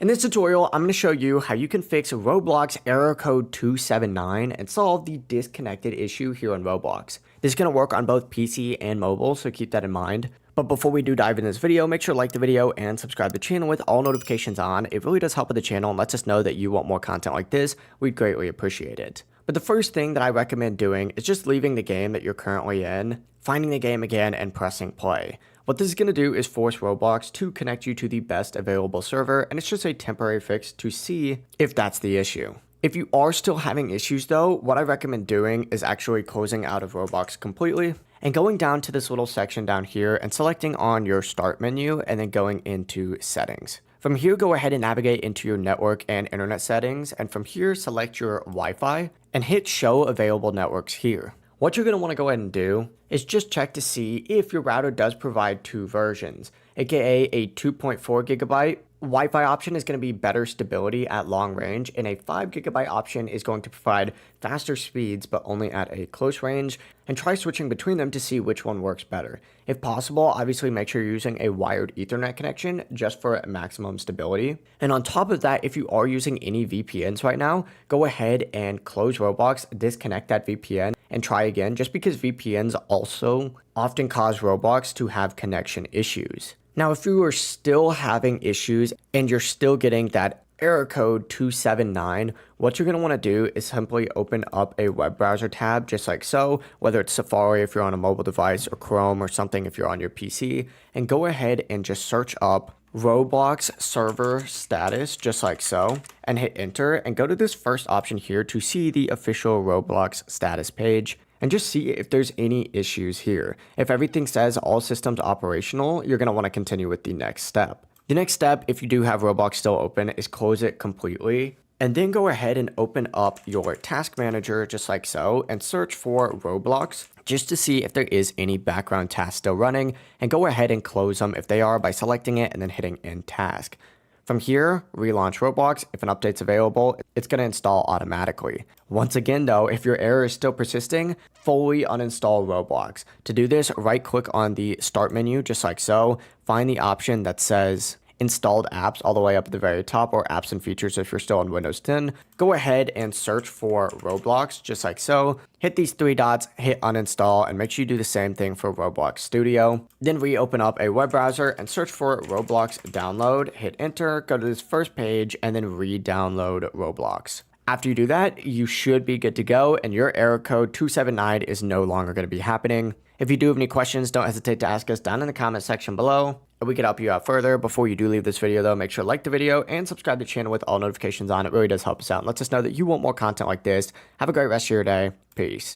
In this tutorial, I'm going to show you how you can fix Roblox error code 279 and solve the disconnected issue here on Roblox. This is going to work on both PC and mobile, so keep that in mind. But before we do dive into this video, make sure to like the video and subscribe to the channel with all notifications on. It really does help with the channel and lets us know that you want more content like this. We'd greatly appreciate it. But the first thing that I recommend doing is just leaving the game that you're currently in, finding the game again, and pressing play. What this is going to do is force Roblox to connect you to the best available server, and it's just a temporary fix to see if that's the issue. If you are still having issues though, what I recommend doing is actually closing out of Roblox completely and going down to this little section down here and selecting on your start menu and then going into settings. From here, go ahead and navigate into your network and internet settings, and from here, select your Wi-Fi and hit show available networks here. What you're going to want to go ahead and do is just check to see if your router does provide two versions, aka a 2.4 gigabyte Wi-Fi option is going to be better stability at long range, and a 5 gigabyte option is going to provide faster speeds but only at a close range, and try switching between them to see which one works better. If possible, obviously make sure you're using a wired Ethernet connection just for maximum stability. And on top of that, if you are using any VPNs right now, go ahead and close Roblox, disconnect that VPN, and try again, just because VPNs also often cause Roblox to have connection issues. Now, if you are still having issues and you're still getting that error code 279, what you're going to want to do is simply open up a web browser tab just like so, whether it's Safari if you're on a mobile device or Chrome or something if you're on your PC, and go ahead and just search up Roblox server status just like so and hit enter, and go to this first option here to see the official Roblox status page and just see if there's any issues here. If everything says all systems operational, you're going to want to continue with the next step. The next step, if you do have Roblox still open, is close it completely and then go ahead and open up your task manager just like so and search for Roblox just to see if there is any background tasks still running, and go ahead and close them if they are by selecting it and then hitting end task. From here, relaunch Roblox. If an update's available, it's going to install automatically. Once again though, if your error is still persisting, fully uninstall Roblox. To do this, right click on the start menu just like so, find the option that says installed apps all the way up at the very top, or apps and features if you're still on Windows 10. Go ahead and search for Roblox just like so. Hit these three dots, hit uninstall, and make sure you do the same thing for Roblox Studio. Then reopen up a web browser and search for Roblox download, hit enter, go to this first page, and then re-download Roblox. After you do that, you should be good to go, and your error code 279 is no longer going to be happening. If you do have any questions, don't hesitate to ask us down in the comment section below, and we can help you out further. Before you do leave this video though, make sure to like the video and subscribe to the channel with all notifications on. It really does help us out and lets us know that you want more content like this. Have a great rest of your day. Peace.